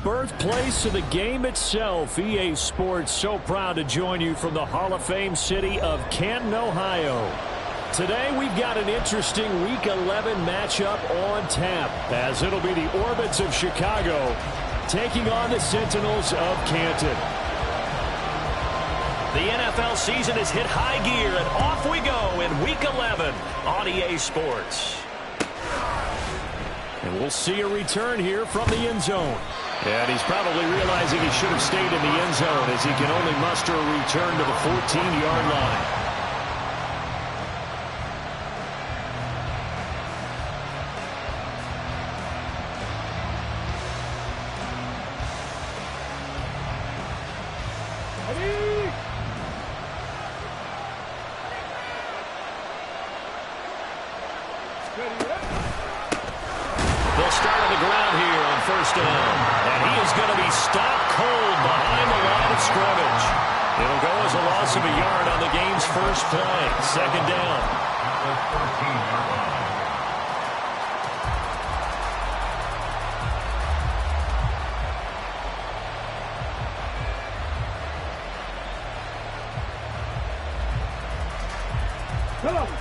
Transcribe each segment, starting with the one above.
birthplace of the game itself. EA Sports so proud to join you from the Hall of Fame city of Canton, Ohio. Today we've got an interesting Week 11 matchup on tap, as it'll be the Orbits of Chicago taking on the Sentinels of Canton. The NFL season has hit high gear, and off we go in Week 11 on EA Sports. And we'll see a return here from the end zone. And he's probably realizing he should have stayed in the end zone, as he can only muster a return to the 14-yard line. They'll start on the ground here on first down. And he is going to be stopped cold behind the line of scrimmage. It'll go as a loss of a yard on the game's first play. Second down.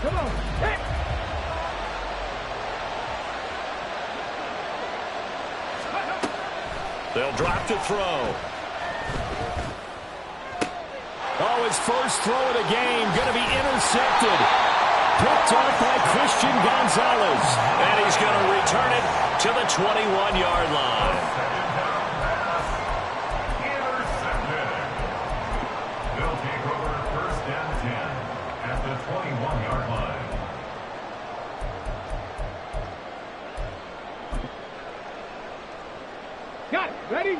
Come on. Hey. They'll drop to throw. Oh, his first throw of the game going to be intercepted. Picked off by Christian Gonzalez. And he's going to return it to the 21-yard line. They'll take over first and 10 at the 21-yard line. Got it. Ready?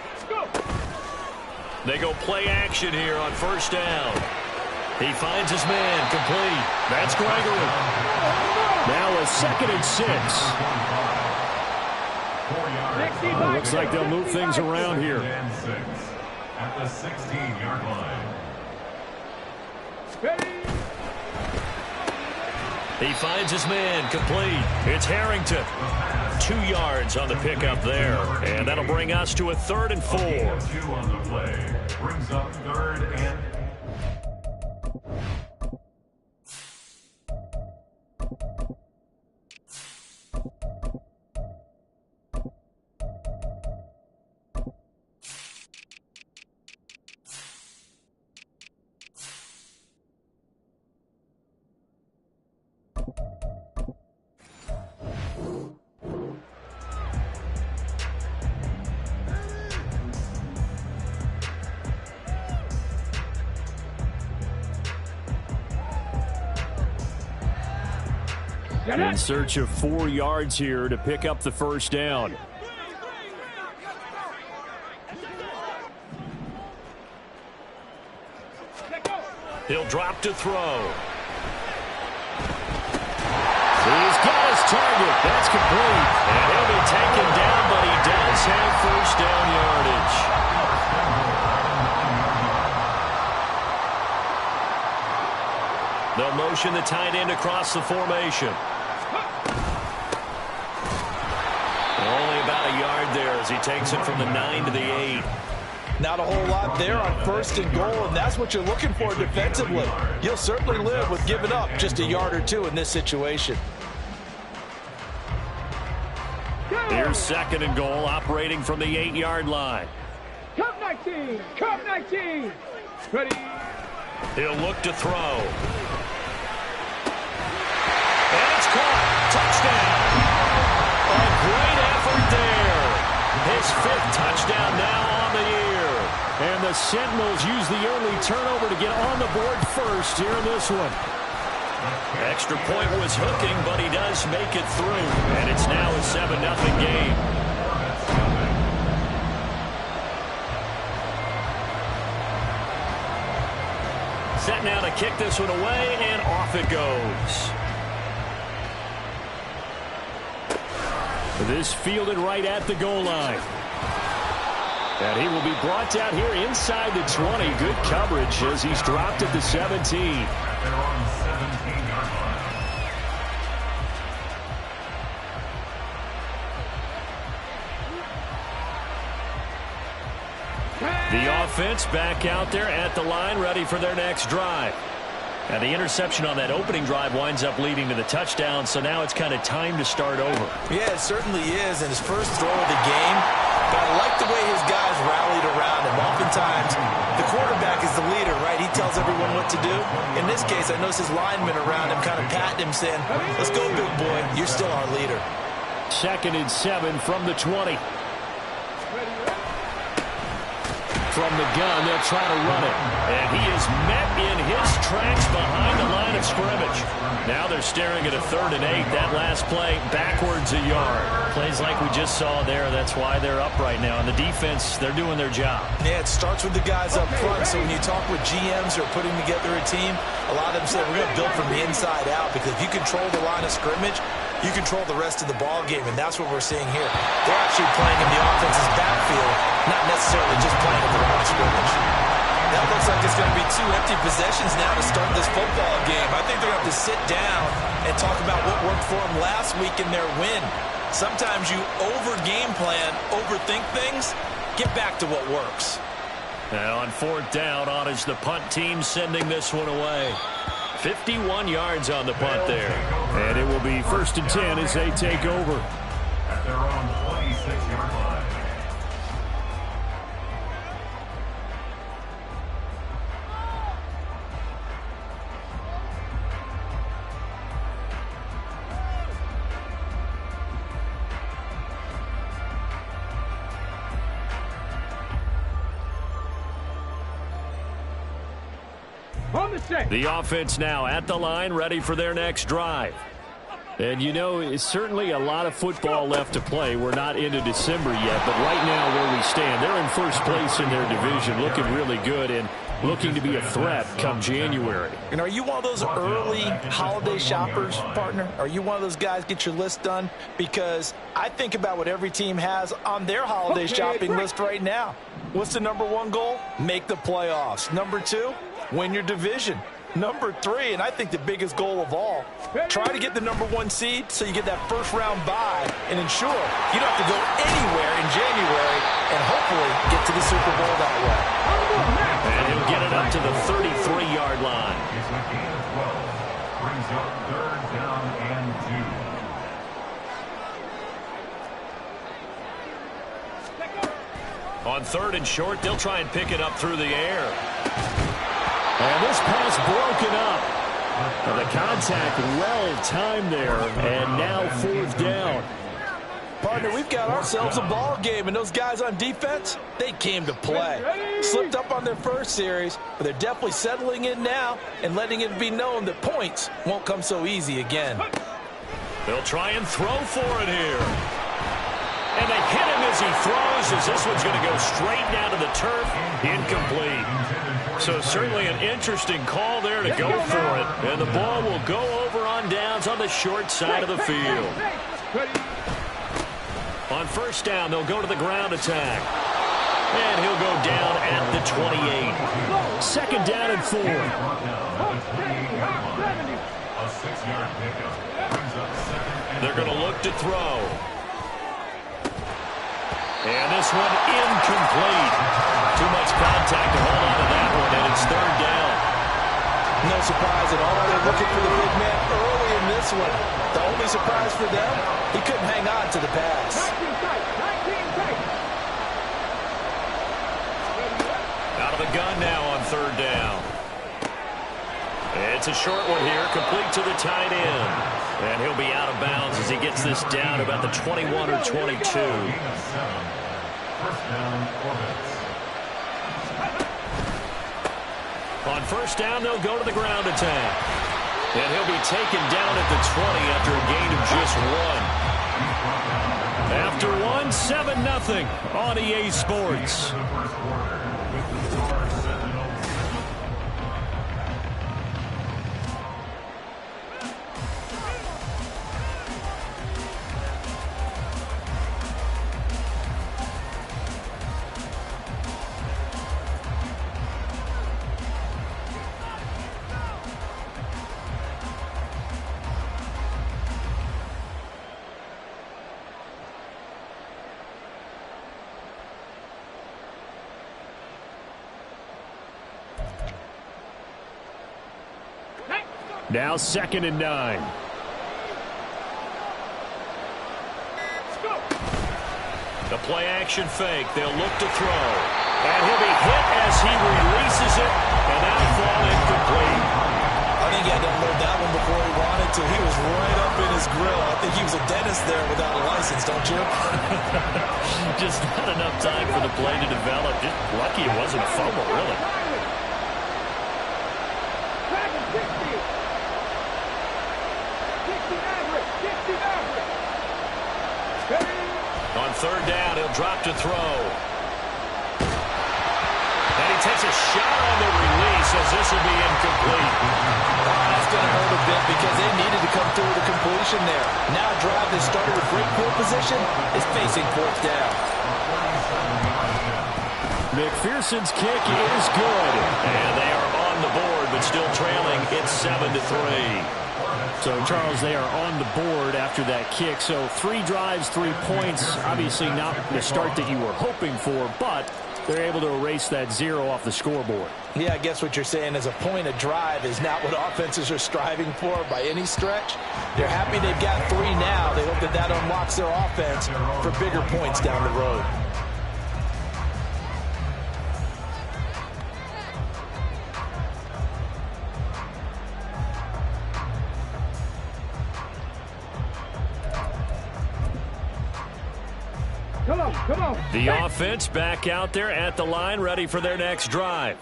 Let's go. They go play action here on first down. He finds his man complete. That's Gregory. Now a 2nd and 6. Looks like they'll move things around here. At the 16-yard line. Ready? He finds his man complete. It's Harrington. 2 yards on the pickup there. And that'll bring us to a 3rd and 4. 2 on the play. Brings up 3rd and In search of 4 yards here to pick up the first down. He'll drop to throw. He's got his target. That's complete. And he'll be taken down, but he does have first down yardage. They'll motion the tight end across the formation. Only about a yard there as he takes it from the 9 to the 8. Not a whole lot there on 1st and goal, and that's what you're looking for defensively. You'll certainly live with giving up just a yard or 2 in this situation. Here's 2nd and goal, operating from the 8-yard line. Cup 19. Cup 19. Ready? He'll look to throw. And it's caught. Touchdown. A great effort there. His 5th touchdown now on the year. And the Sentinels use the early turnover to get on the board first here in this one. Extra point was hooking, but he does make it through. And it's now a 7-0 game. Set now to kick this one away, and off it goes. This fielded right at the goal line. And he will be brought down here inside the 20. Good coverage as he's dropped at the 17. they're on the 17-yard line. The offense back out there at the line, ready for their next drive. And the interception on that opening drive winds up leading to the touchdown, so now it's kind of time to start over. Yeah, it certainly is, and his first throw of the game. But I like the way his guys rallied around him. Oftentimes, the quarterback is the leader, right? He tells everyone what to do. In this case, I noticed his linemen around him kind of patting him, saying, "Let's go, big boy. You're still our leader." 2nd and 7 from the 20. From the gun, they'll try to run it. And he is met in his tracks behind the line of scrimmage. Now they're staring at a 3rd and 8. That last play, backwards a yard. Plays like we just saw there. That's why they're up right now. And the defense, they're doing their job. Yeah, it starts with the guys up front. So when you talk with GMs who are putting together a team, a lot of them say, we're going to build from the inside out. Because if you control the line of scrimmage, you control the rest of the ball game, and that's what we're seeing here. They're actually playing in the offense's backfield, not necessarily just playing at the line of scrimmage. That looks like it's going to be 2 empty possessions now to start this football game. I think they're going to have to sit down and talk about what worked for them last week in their win. Sometimes you over-game plan, overthink things, get back to what works. Now on 4th down, on is the punt team sending this one away. 51 yards on the punt there. And it will be 1st and 10 as they take over. At their own 26-yard line. On the set. The offense now at the line, ready for their next drive. And, you know, it's certainly a lot of football left to play. We're not into December yet, but right now where we stand, they're in first place in their division, looking really good and looking to be a threat come January. And are you one of those early holiday shoppers, partner? Are you one of those guys get your list done? Because I think about what every team has on their holiday shopping list right now. What's the #1 goal? Make the playoffs. #2, win your division. #3, and I think the biggest goal of all, try to get the #1 seed so you get that first-round bye and ensure you don't have to go anywhere in January and hopefully get to the Super Bowl that way. And he'll get it up to the 33-yard line. It's a gain of 12. Brings up 3rd down and 2. On 3rd and short, they'll try and pick it up through the air. And this pass broken up. And the contact well timed there. And now 4th down. Partner, we've got ourselves a ball game, and those guys on defense, they came to play. Slipped up on their first series, but they're definitely settling in now and letting it be known that points won't come so easy again. They'll try and throw for it here. And they hit him as he throws, as this one's going to go straight down to the turf. Incomplete. So certainly an interesting call there to go for it. And the ball will go over on downs on the short side of the field. On 1st down, they'll go to the ground attack. And he'll go down at the 28. 2nd down and 4. A 6-yard pickup. Brings up 2nd and They're going to look to throw. And this one incomplete. Too much contact to hold on to that one, and it's 3rd down. No surprise at all. They're looking for the big man early in this one. The only surprise for them, he couldn't hang on to the pass. 19 tight. 19 tight. Out of the gun now on 3rd down. It's a short one here, complete to the tight end. And he'll be out of bounds as he gets this down about the 21 or 22. gain of 7. 1st down, Orbits. On 1st down, they'll go to the ground attack. And he'll be taken down at the 20 after a gain of just 1. After 1, 7-0 on EA Sports. The first quarter with the score set at 0. Now 2nd and 9. The play action fake. They'll look to throw. And he'll be hit as he releases it. And that'll fall incomplete. I think he had to unload that one before he wanted to. He was right up in his grill. I think he was a dentist there without a license, don't you? Just not enough time for the play to develop. Just lucky it wasn't a fumble, really. On 3rd down, he'll drop to throw. And he takes a shot on the release as this will be incomplete. That's going to hurt a bit because they needed to come through with a completion there. Now a drive that started with great field position is facing 4th down. McPherson's kick is good. And they are on the board, but still trailing. It's 7-3. So, Charles, they are on the board after that kick. So 3 drives, 3 points. Obviously not the start that you were hoping for, but they're able to erase that 0 off the scoreboard. Yeah, I guess what you're saying is a point of drive is not what offenses are striving for by any stretch. They're happy they've got 3 now. They hope that that unlocks their offense for bigger points down the road. Come on. The offense back out there at the line, ready for their next drive.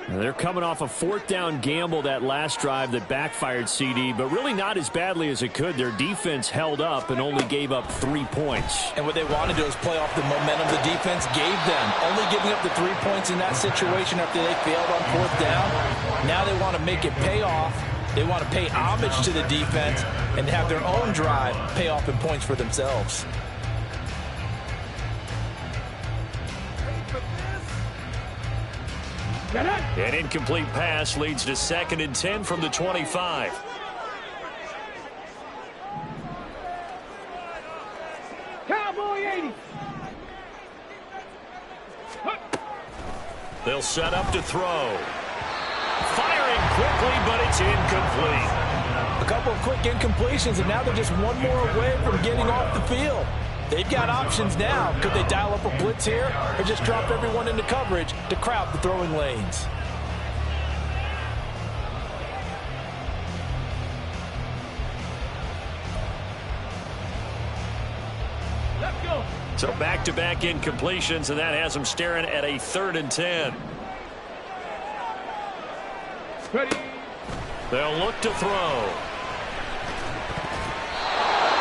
They're coming off a 4th down gamble that last drive that backfired, CD, but really not as badly as it could. Their defense held up and only gave up 3 points. And what they wanted to do is play off the momentum the defense gave them. Only giving up the 3 points in that situation after they failed on 4th down. Now they want to make it pay off. They want to pay homage to the defense and have their own drive pay off in points for themselves. An incomplete pass leads to 2nd and 10 from the 25. Cowboy 80. They'll set up to throw. Firing quickly, but it's incomplete. A couple of quick incompletions, and now they're just one more away from getting off the field. They've got options now. Could they dial up a blitz here or just drop everyone into coverage to crowd the throwing lanes? Let's go. So back-to-back incompletions, and that has them staring at a 3rd and 10. Ready. They'll look to throw.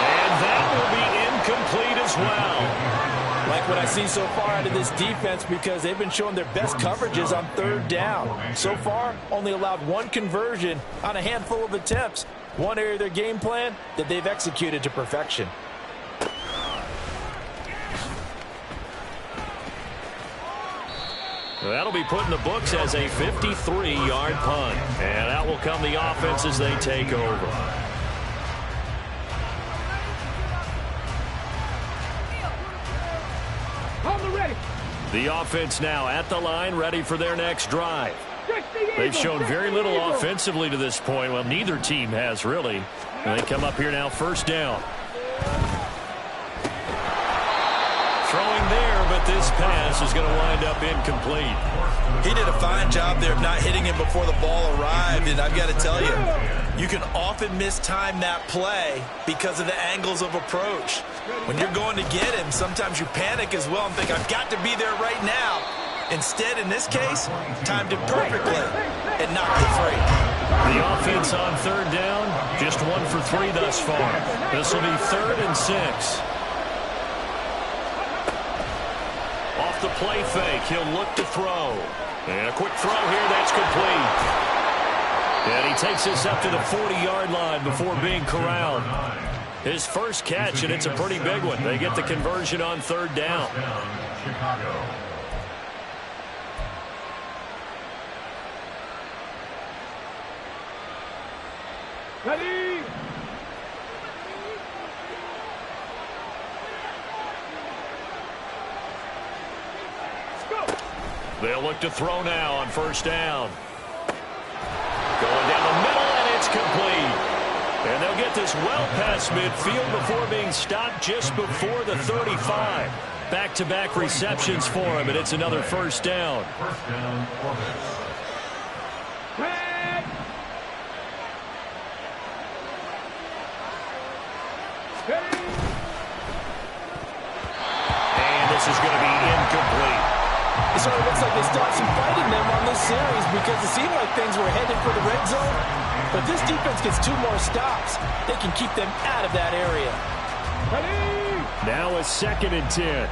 And that will be incomplete as well. Like what I see so far out of this defense because they've been showing their best coverages on 3rd down. So far, only allowed 1 conversion on a handful of attempts. One area of their game plan that they've executed to perfection. That'll be put in the books as a 53-yard punt. And out will come the offense as they take over. The offense now at the line, ready for their next drive. They've shown very little offensively to this point. Well, neither team has, really. And they come up here now, 1st down. Throwing there, but this pass is going to wind up incomplete. He did a fine job there of not hitting him before the ball arrived, and I've got to tell you, you can often mistime that play because of the angles of approach. When you're going to get him, sometimes you panic as well and think, I've got to be there right now. Instead, in this case, timed it perfectly and knocked it free. The offense on 3rd down, just 1 for 3 thus far. This will be 3rd and 6. Off the play fake, he'll look to throw. And a quick throw here, that's complete. And he takes this up to the 40-yard line before being corralled. His first catch, and it's a pretty big one. They get the conversion on 3rd down. Chicago. Ready. They'll look to throw now on 1st down. Going down the middle, and it's complete. And they'll get this well past midfield before being stopped just before the 35. Back-to-back receptions for him, and it's another first down. First down, Orbits. Red. Ready. And this is going to be incomplete. It sort of looks like they stopped some fighting them on this series because it seemed like things were headed for the red zone. But this defense gets 2 more stops. They can keep them out of that area. Ready. Now a 2nd and 10.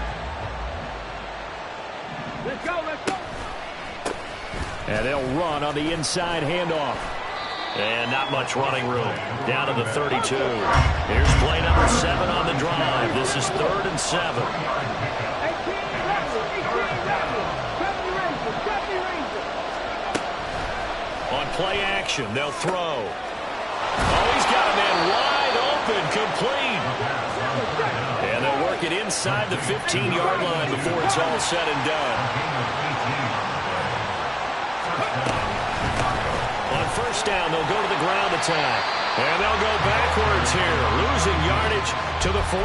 Let's go, let's go. And they'll run on the inside handoff. And not much running room. Down to the 32. Here's play number 7 on the drive. This is 3rd and 7. 18 On play action, they'll throw. Oh, he's got a man wide open, complete. And they'll work it inside the 15-yard line before it's all said and done. On first down, they'll go to the ground attack. And they'll go backwards here, losing yardage to the 14.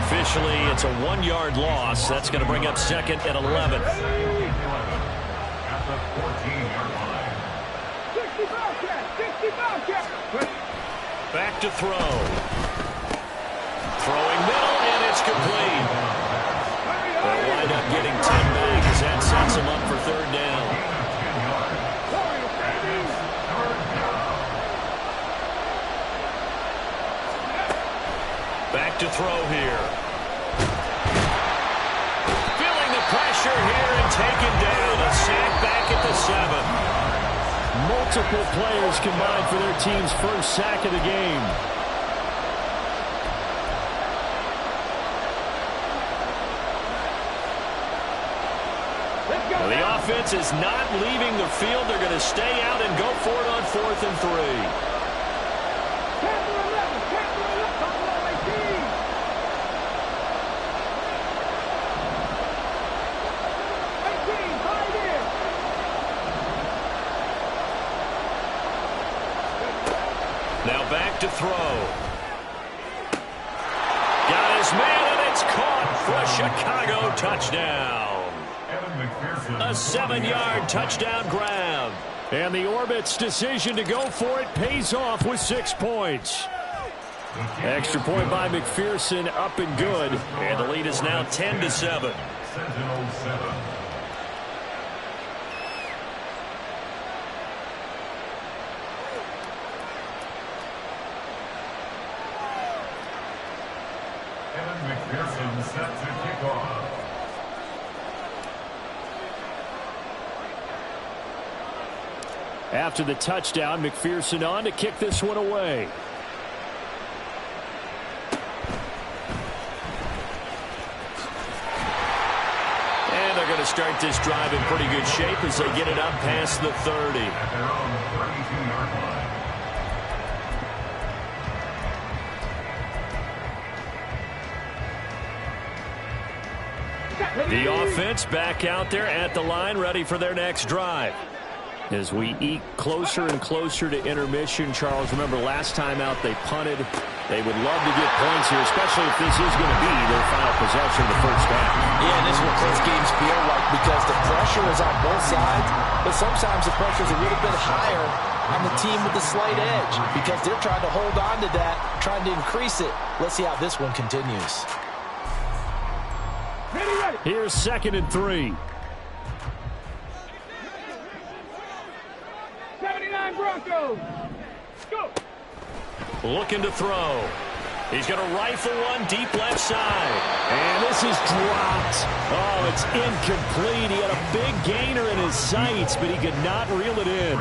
Officially, it's a 1-yard loss. That's going to bring up 2nd and 11. At the 14-yard line. 65 catch. Back to throw. Throwing middle, and it's complete. They'll wind up getting 10 back as that sets them up for 3rd down. Back to throw here. Feeling the pressure here and taken down. A sack back at the 7. Multiple players combined for their team's first sack of the game. Well, the offense is not leaving the field. They're going to stay out and go for it on 4th and 3. Now back to throw. Got his man, and it's caught for a Chicago touchdown. A 7-yard touchdown grab. And the Orbits' decision to go for it pays off with 6 points. Extra point by McPherson, up and good. And the lead is now 10-7. Sentinel 7. McPherson set to kick off. After the touchdown, McPherson on to kick this one away. And they're going to start this drive in pretty good shape as they get it up past the 30. At their own 32-yard line. The offense back out there at the line, ready for their next drive. As we eke closer and closer to intermission, Charles, remember last time out they punted. They would love to get points here, especially if this is going to be their final possession of the first half. Yeah, and this is what close games feel like because the pressure is on both sides, but sometimes the pressure is a little bit higher on the team with the slight edge because they're trying to hold on to that, trying to increase it. Let's see how this one continues. Here's 2nd and 3. 79 Broncos. Go. Looking to throw. He's going to rifle one deep left side. And this is dropped. Oh, it's incomplete. He had a big gainer in his sights, but he could not reel it in.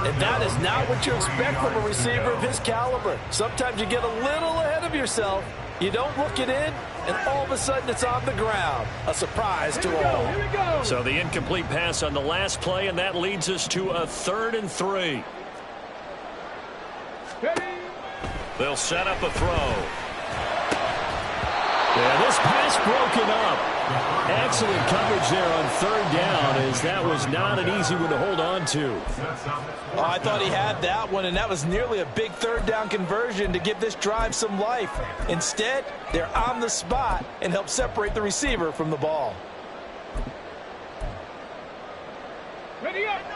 And that is not what you expect from a receiver of his caliber. Sometimes you get a little ahead of yourself. You don't look it in, and all of a sudden it's on the ground. A surprise to all. Here we go. So the incomplete pass on the last play, and that leads us to a 3rd and 3. Ready. They'll set up a throw. Yeah, this pass pass broken up. Excellent coverage there on third down, as that was not an easy one to hold on to. Oh, I thought he had that one, and that was nearly a big third down conversion to give this drive some life. Instead, they're on the spot and help separate the receiver from the ball.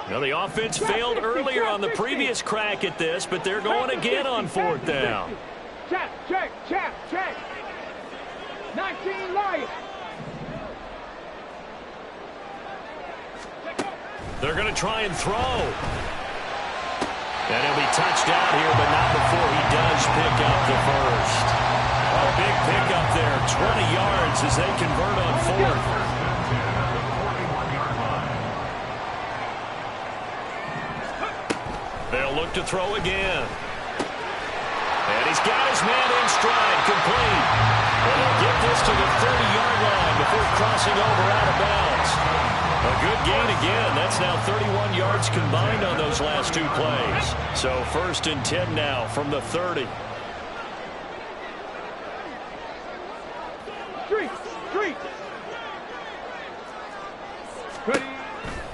Now, the offense failed earlier on the previous crack at this, but they're going again on fourth down. Check. 19 Lions. They're going to try and throw. And he'll be touched out here, but not before he does pick up the first. A big pickup there, 20 yards as they convert on fourth. They'll look to throw again. And he's got his man in stride, complete. And he'll get this to the 30-yard line before crossing over out of bounds. A good gain again. That's now 31 yards combined on those last two plays. So 1st and 10 now from the 30. Street. Ready.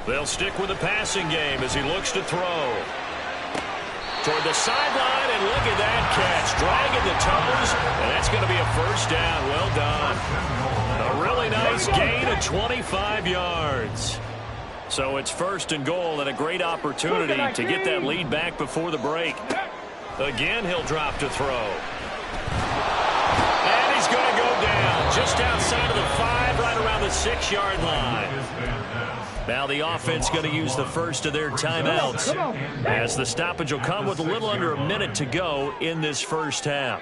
They'll stick with the passing game as he looks to throw. Toward the sideline, and look at that catch. Dragging the toes, and that's going to be a first down. Well done. A really nice gain of 25 yards. So it's 1st and goal, and a great opportunity to get that lead back before the break. Again, he'll drop to throw. And he's going to go down just outside of the 5, right around the 6-yard line. Now the offense going to use the first of their timeouts, as the stoppage will come with a little under a minute to go in this first half.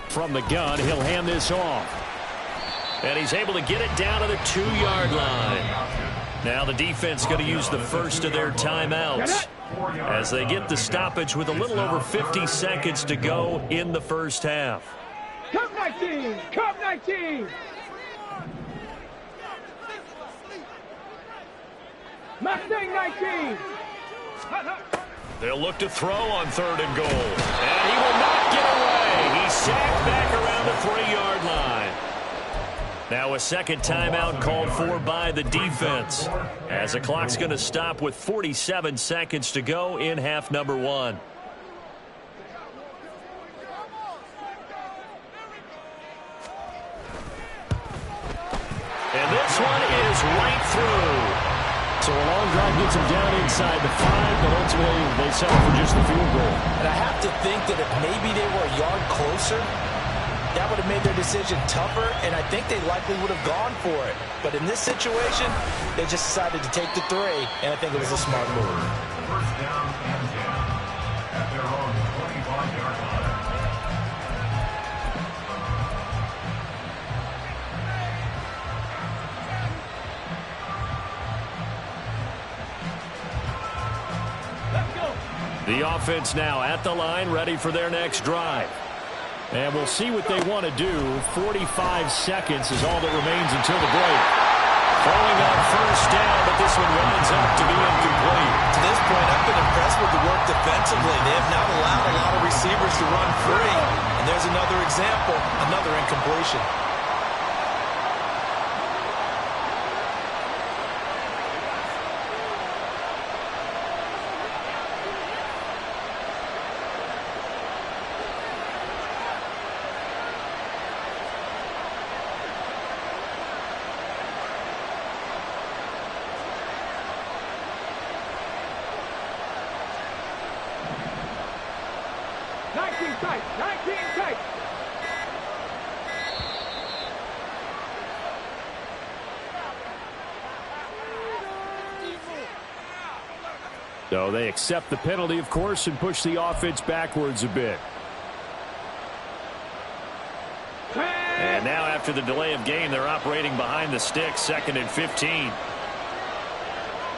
From the gun, he'll hand this off. And he's able to get it down to the 2-yard line. Now the defense going to use the first of their timeouts, as they get the stoppage with a little over 50 seconds to go in the first half. Cup 19. Mustang 19. They'll look to throw on 3rd and goal. And he will not get away. He's sacked back around the 3-yard line. Now a second timeout called for by the defense, as the clock's going to stop with 47 seconds to go in half number 1. And this one is right through. So a long drive gets him down inside the 5, but ultimately they settle for just the field goal. And I have to think that if maybe they were a yard closer, that would have made their decision tougher, and I think they likely would have gone for it. But in this situation, they just decided to take the 3, and I think it was a smart move. First down and 10 at their own 25-yard line. The offense now at the line, ready for their next drive. And we'll see what they want to do. 45 seconds is all that remains until the break. Throwing on first down, but this one winds up to be incomplete. To this point, I've been impressed with the work defensively. They have not allowed a lot of receivers to run free. And there's another example, another incompletion. So they accept the penalty, of course, and push the offense backwards a bit. And now after the delay of game, they're operating behind the sticks, 2nd and 15.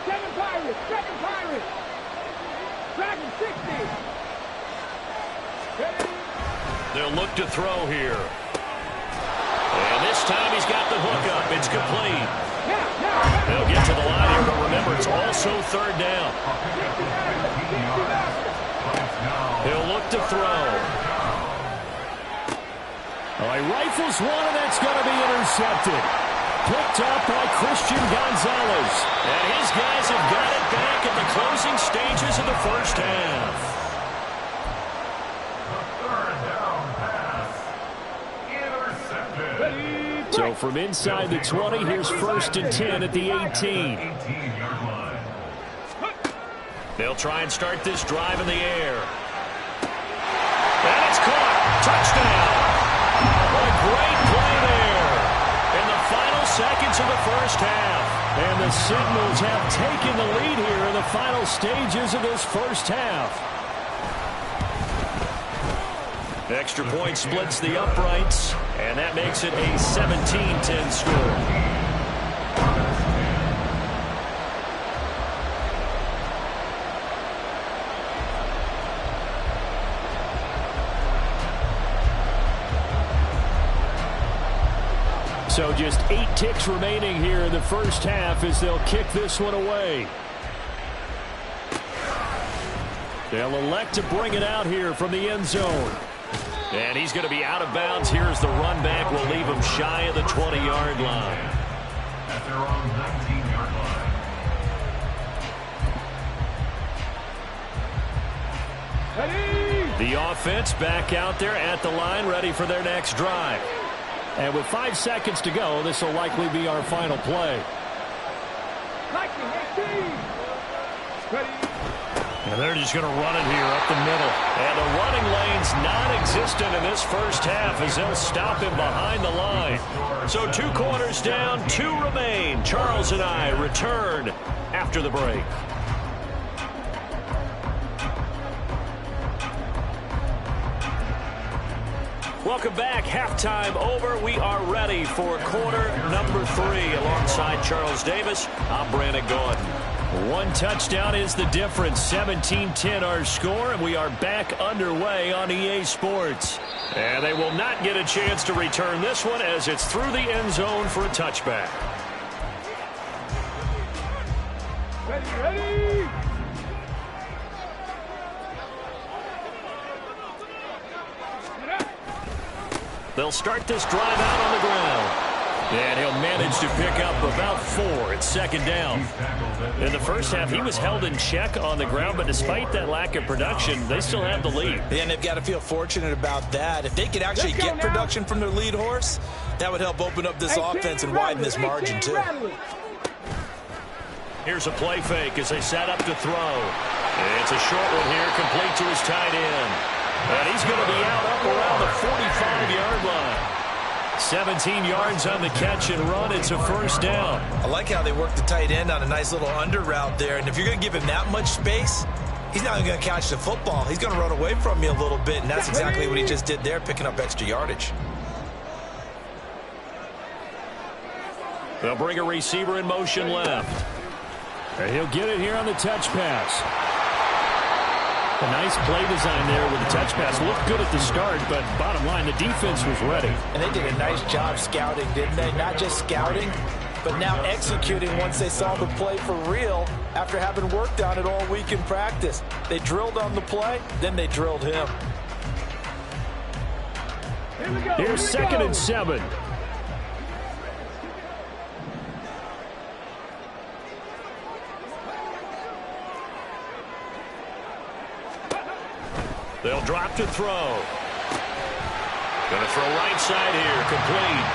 Second Pirates. Dragon 60. They'll look to throw here. And this time he's got the hookup. It's complete. They'll get to the line here, but remember, it's also 3rd down. He'll look to throw. Oh, he rifles one, and that's going to be intercepted. Picked up by Christian Gonzalez. And his guys have got it back at the closing stages of the first half. So from inside the 20, here's 1st and 10 at the 18. They'll try and start this drive in the air. And it's caught. Touchdown. What a great play there in the final seconds of the first half. And the Seminoles have taken the lead here in the final stages of this first half. Extra point splits the uprights, and that makes it a 17-10 score. So just 8 ticks remaining here in the first half as they'll kick this one away. They'll elect to bring it out here from the end zone. And he's going to be out of bounds. Here's the run back. We'll leave him shy of the 20-yard line. At their own 19-yard line. The offense back out there at the line, ready for their next drive. And with 5 seconds to go, this will likely be our final play. And they're just going to run it here up the middle. And the running lane's non-existent in this first half as they'll stop him behind the line. So 2 quarters down, 2 remain. Charles and I return after the break. Welcome back. Halftime over. We are ready for quarter number 3. Alongside Charles Davis, I'm Brandon Gaudin. 1 touchdown is the difference. 17-10 our score, and we are back underway on EA Sports. And they will not get a chance to return this one as it's through the end zone for a touchback. Ready. They'll start this drive out on the ground. And he'll manage to pick up about 4. It's 2nd down. In the first half, he was held in check on the ground, but despite that lack of production, they still have the lead. And they've got to feel fortunate about that. If they could actually get production from their lead horse, that would help open up this offense and widen this margin, too. Here's a play fake as they set up to throw. It's a short one here, complete to his tight end. And he's going to be out up around the 45-yard line. 17 yards on the catch and run. It's a 1st down. I like how they work the tight end on a nice little under route there. And if you're going to give him that much space, he's not going to catch the football. He's going to run away from you a little bit, and that's exactly what he just did there, picking up extra yardage. They'll bring a receiver in motion left. And he'll get it here on the touch pass. A nice play design there with the touch pass. Looked good at the start, but bottom line, the defense was ready. And they did a nice job scouting, didn't they? Not just scouting, but now executing once they saw the play for real after having worked on it all week in practice. They drilled on the play, then they drilled him. Here's 2nd and 7. They'll drop to throw. Going to throw right side here, complete.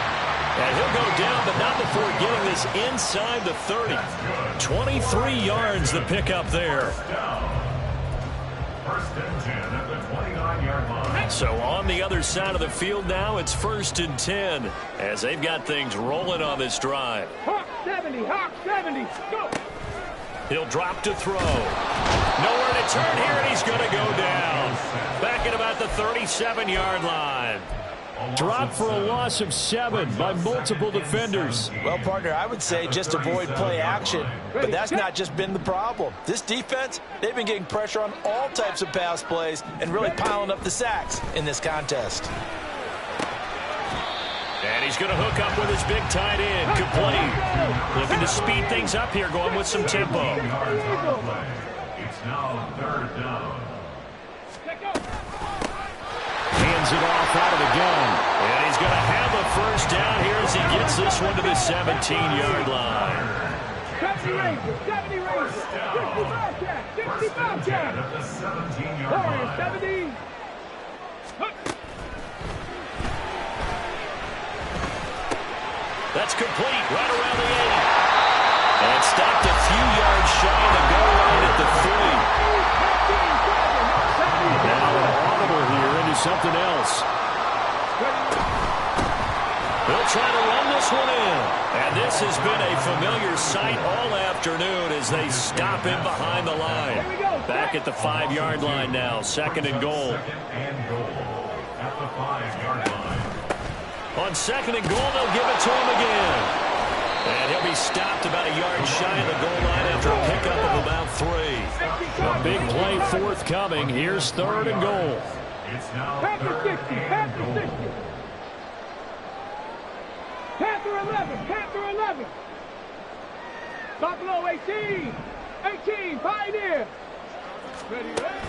And he'll go down, but not before getting this inside the 30. 23 yards the pickup there. 1st and 10 at the 29-yard line. So on the other side of the field now, it's 1st and 10 as they've got things rolling on this drive. Hawk 70, go! He'll drop to throw. Nowhere to turn here, and he's going to go down. Back at about the 37-yard line. Dropped for a loss of 7 by multiple defenders. Well, partner, I would say just avoid play action, but that's not just been the problem. This defense, they've been getting pressure on all types of pass plays and really piling up the sacks in this contest. And he's going to hook up with his big tight end, complete. Looking to speed things up here, going with some tempo. It's now 3rd down. Hands it off out of the gun. And he's gets this one to the 17-yard line. 70 Rangers, 70 Rangers, 65 Cats, 65 Cats. Warriors, 70. That's complete, right around the 8. And stopped a few yards shy of the goal line at the 3. Now an audible here into something else. They'll try to run this one in. And this has been a familiar sight all afternoon as they stop him behind the line. Back at the 5-yard line now, 2nd and goal. Second and goal at the 5-yard line. On 2nd and goal, they'll give it to him again. And he'll be stopped about a yard shy of the goal line after a pickup of about 3. A big play forthcoming. Here's 3rd and goal. It's now Panther 60, 3rd and Panther goal. 60. Panther 11, Panther 11. Buffalo 18, 18, Pioneer. Ready, ready.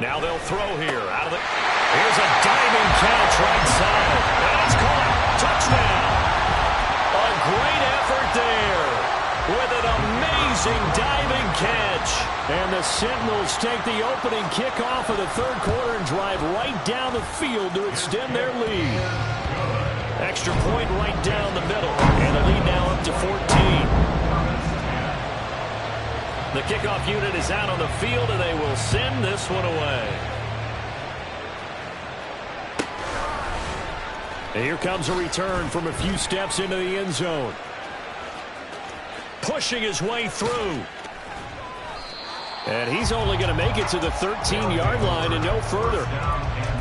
Now they'll throw here. Out of the. Here's a diving catch right side. And it's caught. Touchdown. A great effort there with an amazing diving catch. And the Sentinels take the opening kickoff of the 3rd quarter and drive right down the field to extend their lead. Extra point right down the middle. And the lead now up to 14. The kickoff unit is out on the field, and they will send this one away. And here comes a return from a few steps into the end zone. Pushing his way through. And he's only going to make it to the 13-yard line and no further.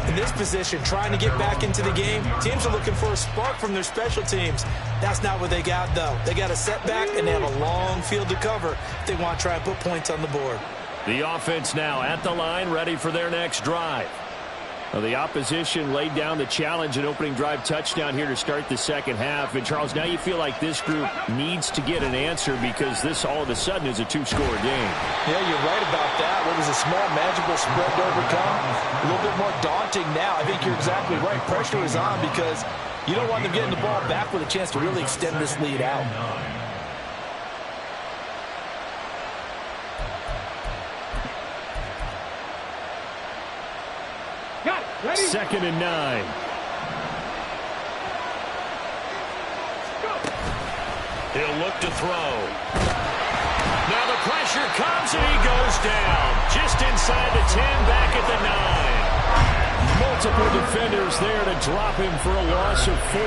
In this position, trying to get back into the game, teams are looking for a spark from their special teams. That's not what they got, though. They got a setback, and they have a long field to cover if they want to try and put points on the board. The offense now at the line, ready for their next drive. Well, the opposition laid down the challenge and opening drive touchdown here to start the second half. And, Charles, now you feel like this group needs to get an answer because this all of a sudden is a 2-score game. Yeah, you're right about that. What was a small, manageable spread to overcome? A little bit more daunting now. I think you're exactly right. Pressure is on because you don't want them getting the ball back with a chance to really extend this lead out. Got it, ready? 2nd and 9. He'll look to throw. Now the pressure comes and he goes down. Just inside the 10, back at the 9. Multiple defenders there to drop him for a loss of 4.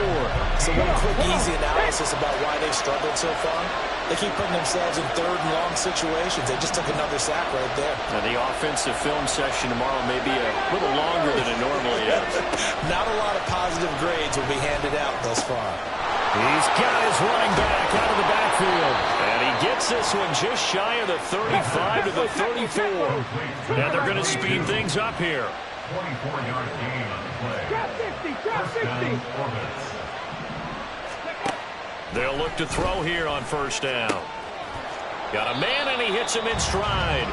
So one quick, easy analysis about why they've struggled so far. They keep putting themselves in 3rd and long situations. They just took another sack right there. Now the offensive film session tomorrow may be a little longer than it normally is. Not a lot of positive grades will be handed out thus far. He's got his running back out of the backfield. And he gets this one just shy of the 35 to the 34. And they're going to speed things up here. 24-yard gain on the play. Drop 60, drop 60. Orbits. They'll look to throw here on 1st down. Got a man, and he hits him in stride.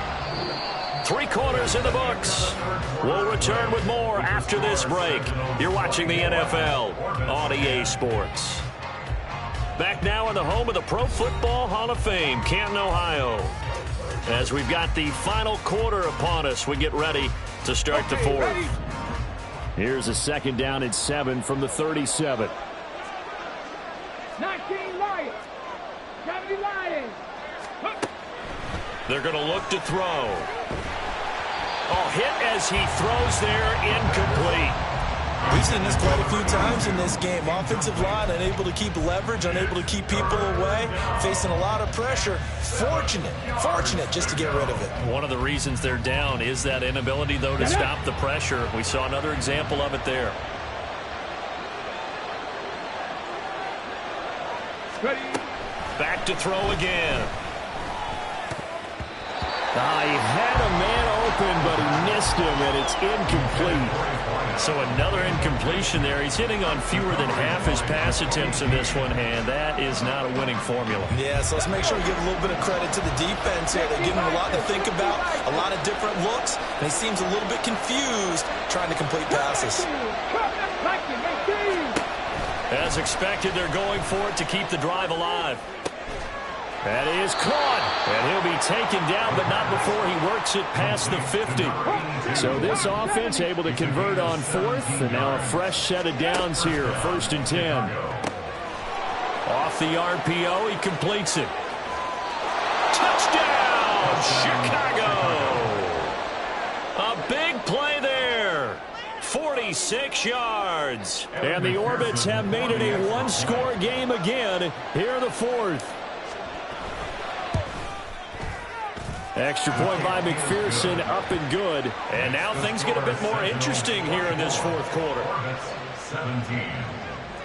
3 quarters in the books. We'll return with more after this break. You're watching the NFL on EA Sports. Back now in the home of the Pro Football Hall of Fame, Canton, Ohio. As we've got the final quarter upon us, we get ready to start the 4th. Here's a 2nd down and 7 from the 37. 19 Lions, 70 Lions. They're going to look to throw. Oh, hit as he throws there, incomplete. We've seen this quite a few times in this game. Offensive line unable to keep leverage, unable to keep people away, facing a lot of pressure. Fortunate just to get rid of it. One of the reasons they're down is that inability, though, to stop the pressure. We saw another example of it there. Ready? Back to throw again. He had a man open, but he missed him, and it's incomplete. So another incompletion there. He's hitting on fewer than half his pass attempts in this one, and that is not a winning formula. Yeah, so let's make sure we give a little bit of credit to the defense here. They give him a lot to think about, a lot of different looks, and he seems a little bit confused trying to complete passes. As expected, they're going for it to keep the drive alive. That is caught. And he'll be taken down, but not before he works it past the 50. So this offense able to convert on fourth, and now a fresh set of downs here, 1st and 10. Off the RPO, he completes it. Touchdown, Chicago! A big play there. 46 yards. And the Orbits have made it a one-score game again here in the 4th. Extra point by McPherson, up and good. And now things get a bit more interesting here in this 4th quarter. 17.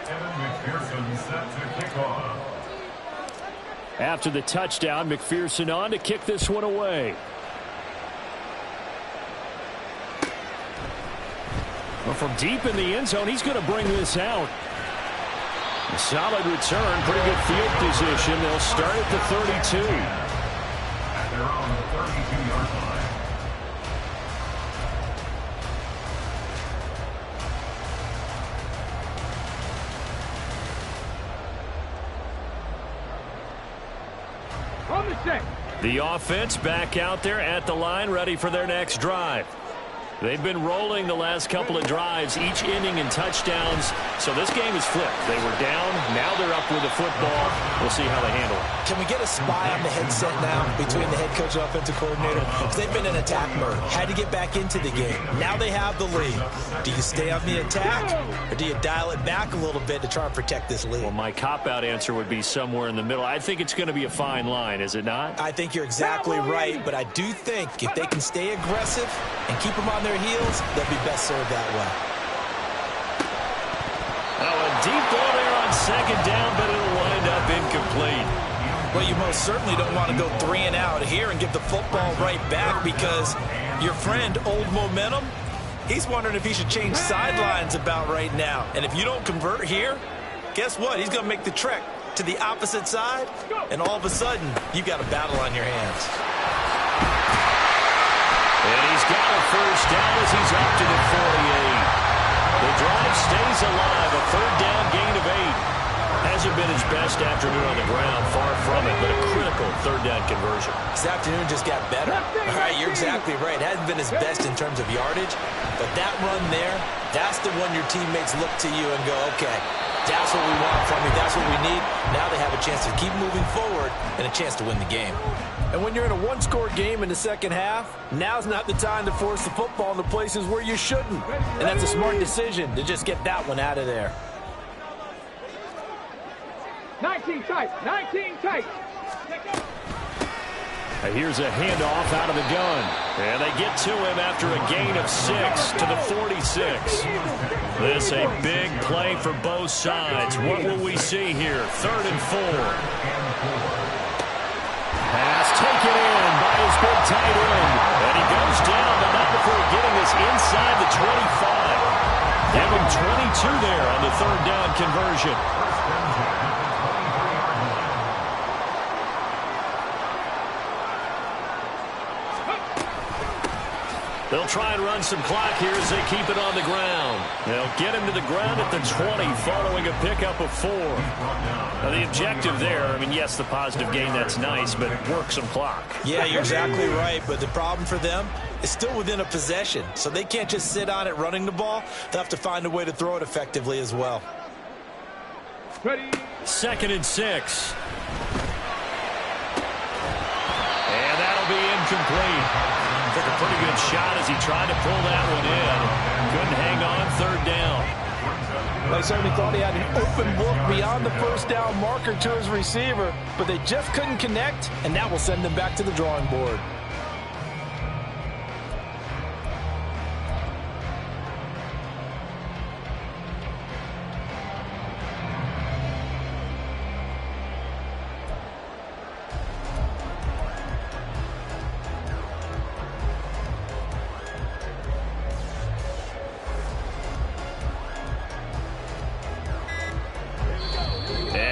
Evan McPherson set to kick off. After the touchdown, McPherson on to kick this one away. Well, from deep in the end zone, he's going to bring this out. A solid return, pretty good field position. They'll start at the 32. They're on the 32-yard line. On the set. The offense back out there at the line, ready for their next drive. They've been rolling the last couple of drives, each inning in touchdowns. So this game is flipped. They were down. Now they're up with the football. We'll see how they handle it. Can we get a spy on the headset now between the head coach and offensive coordinator? Because they've been in attack mode. Had to get back into the game. Now they have the lead. Do you stay on the attack, or do you dial it back a little bit to try and protect this lead? Well, my cop-out answer would be somewhere in the middle. I think it's going to be a fine line, is it not? I think you're exactly right, but I do think if they can stay aggressive and keep them on their heels, they'll be best served that way. Oh, a deep ball there on 2nd down, but it'll wind up incomplete. Well, you most certainly don't want to go 3 and out here and give the football right back, because your friend, Old Momentum, he's wondering if he should change sidelines about right now. And if you don't convert here, guess what? He's going to make the trek to the opposite side, and all of a sudden, you've got a battle on your hands. And he's got a 1st down as he's up to the 48. The drive stays alive, a 3rd down gain of 8. Hasn't been his best afternoon on the ground, far from it, but a critical 3rd down conversion. This afternoon just got better. All right, you're exactly right. It hasn't been his best in terms of yardage, but that run there, that's the one your teammates look to you and go, okay, that's what we want from you. That's what we need. Now they have a chance to keep moving forward and a chance to win the game. And when you're in a one-score game in the second half, now's not the time to force the football into places where you shouldn't. And that's a smart decision to just get that one out of there. 19 tight. 19 tight. Here's a handoff out of the gun. And they get to him after a gain of 6 to the 46. This a big play for both sides. What will we see here? 3rd and 4. Pass taken in by his big tight end. And he goes down, but not before getting this inside the 25. Give him 22 there on the 3rd down conversion. They'll try and run some clock here as they keep it on the ground. They'll get him to the ground at the 20 following a pickup of 4. Now the objective there, I mean, yes, the positive gain, that's nice, but work some clock. Yeah, you're exactly right, but the problem for them is still within a possession, so they can't just sit on it running the ball. They'll have to find a way to throw it effectively as well. Ready. 2nd and 6. And that'll be incomplete. Took a pretty good shot as he tried to pull that one in. Couldn't hang on, 3rd down. They certainly thought he had an open look beyond the 1st down marker to his receiver, but they just couldn't connect, and that will send them back to the drawing board.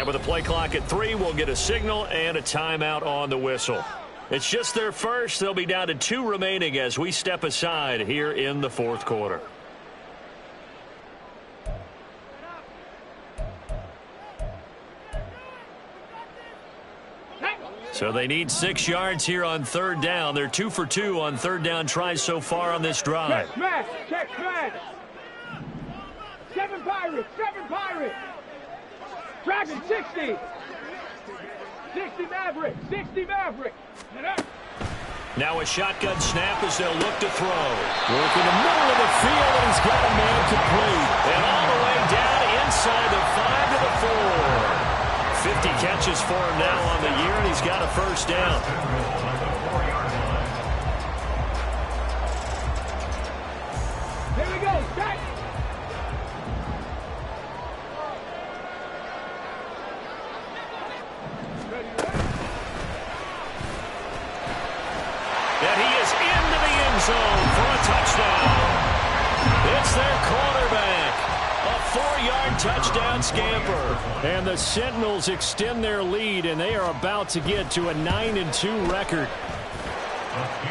With a play clock at 3, we'll get a signal and a timeout on the whistle. It's just their first. They'll be down to 2 remaining as we step aside here in the 4th quarter. So they need 6 yards here on third down. They're 2 for 2 on third down tries so far on this drive. Check smash. Check smash. 7 Pirates. 7 Pirates. Dragon 60. 60 Maverick. 60 Maverick. Now a shotgun snap as they'll look to throw. Work in the middle of the field, and he's got a man complete. And all the way down inside the 5 to the 4. 50 catches for him now on the year, and he's got a first down. Here we go. Check. And he is into the end zone for a touchdown. It's their quarterback. A 4-yard touchdown scamper. And the Sentinels extend their lead, and they are about to get to a 9-2 record.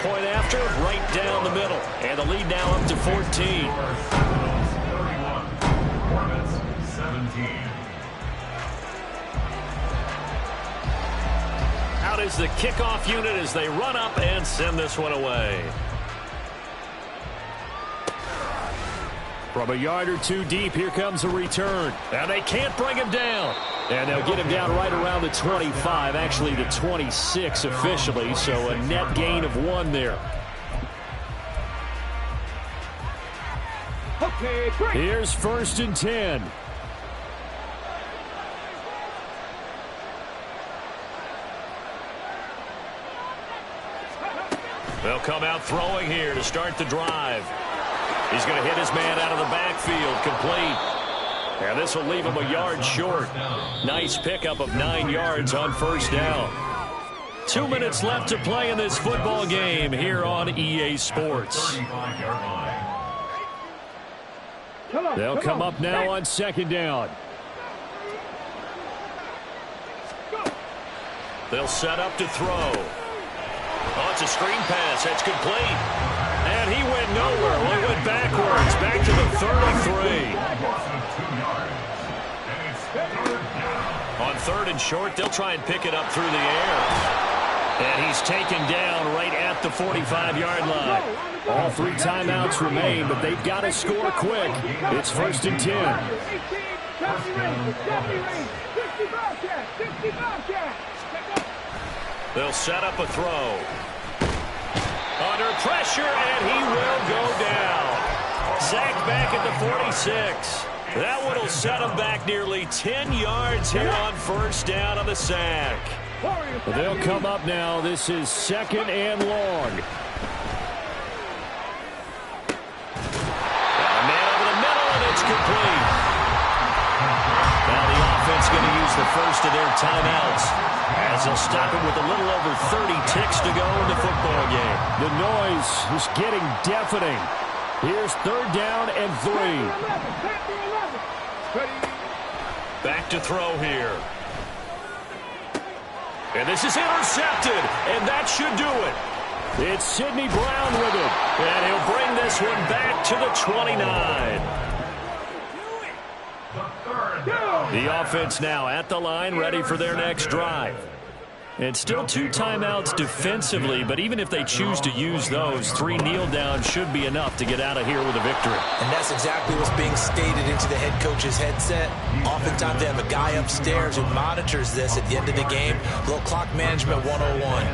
Point after, right down the middle. And the lead now up to 14. 31, Hornets 17. Out is the kickoff unit as they run up and send this one away. From a yard or two deep, here comes a return. And they can't bring him down. And they'll get him down right around the 25, actually the 26 officially, so a net gain of 1 there. Okay, great. Here's 1st and 10. They'll come out throwing here to start the drive. He's going to hit his man out of the backfield, complete. And this will leave him a yard short. Nice pickup of 9 yards on first down. 2 minutes left to play in this football game here on EA Sports. 35-yard line. They'll come up now on 2nd down. They'll set up to throw. Oh, it's a screen pass. That's complete. And he went nowhere. Well, he went backwards. Back to the 33. On 3rd and short, they'll try and pick it up through the air. And he's taken down right at the 45-yard line. All 3 timeouts remain, but they've got to score quick. It's 1st and 10. They'll set up a throw. Under pressure, and he will go down. Sacked back at the 46. That one will set him back nearly 10 yards here on first down on the sack. They'll come up now. This is 2nd and long. A man over the middle, and it's complete. Now the offense going to use the first of their timeouts as they'll stop it with a little over 30 ticks to go in the football game. The noise is getting deafening. Here's 3rd down and 3. Back to throw here. And this is intercepted, and that should do it. It's Sidney Brown with it, and he'll bring this one back to the 29. The offense now at the line, ready for their next drive. And still 2 timeouts defensively, but even if they choose to use those, 3 kneel downs should be enough to get out of here with a victory. And that's exactly what's being stated into the head coach's headset. Oftentimes they have a guy upstairs who monitors this at the end of the game. A little clock management 101.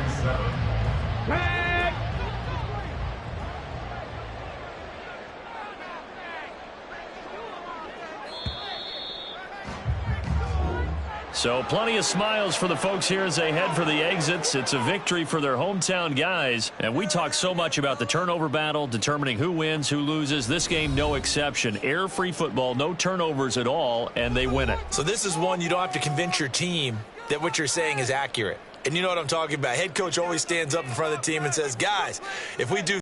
So plenty of smiles for the folks here as they head for the exits. It's a victory for their hometown guys. And we talk so much about the turnover battle, determining who wins, who loses. This game, no exception. Error-free football, no turnovers at all, and they win it. So this is one you don't have to convince your team that what you're saying is accurate. And you know what I'm talking about. Head coach always stands up in front of the team and says, guys, if we do